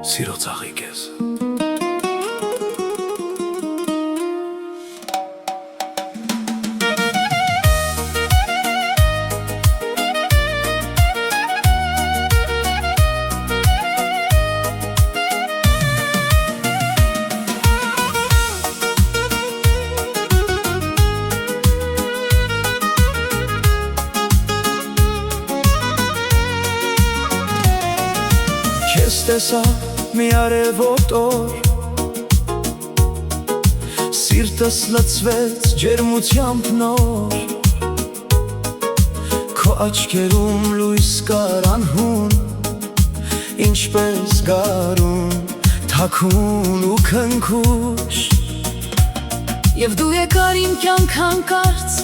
Սիրո ծաղիկ ես։ Քեզ տեսա մի արևոտ օր, սիրտս լցվեց ջերմությամբ նոր, քո աչքերում լույս կար անհուն, ինչպես գարուն, թաքուն ու քնքուշ, Եվ դու եկար իմ կյանք հանկարծ,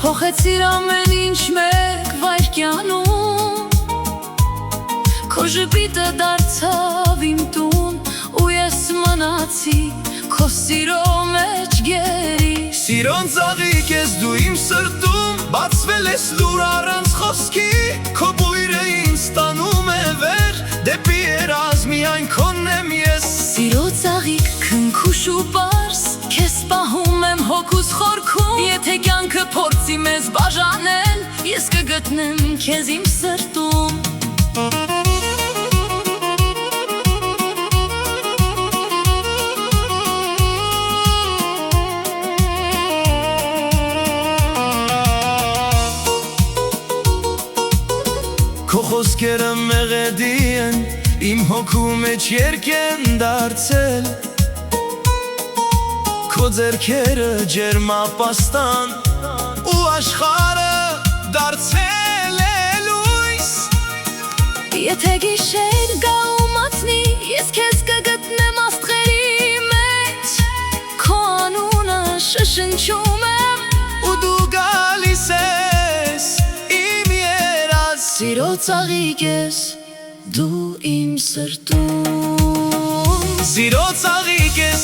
փոխեցիր ամեն ինչ մեկ վայրկյանում, Քո ժպիտը դարձավ իմ տուն, ու ես մնացի քո սիրո մեջ գերի։ Սիրոն ծաղիկ ես դու իմ սրտում, բացվել ես լուր առանց խոսքի, քո բույրը ինձ տանում է վեր, դեպի երազ միայն քոնն եմ ես։ Սիրո ծաղիկ քնքուշ ու պարս, քեզ պահում եմ հոգուս խորքում, Եթե կյանքը փորձի մեզ բաժանել, ես կգտնեմ քեզ իմ սրտում։ Քո խոսքերը մեղեդի են, իմ հոգու մեջ երկ են դարձել, Քո ձեռքերը ջերմապաստան, ու աշխարհը դարձել է լույս։ Եթե գիշեր գա ու մատնի, ես քեզ կգտնեմ աստղերի մեջ, Քո անունը շշնջում եմ, Ու դու գալիս ես իմ երազ։ Սիրո ծաղիկ ես դու իմ սրտում, Սիրո ծաղիկ ես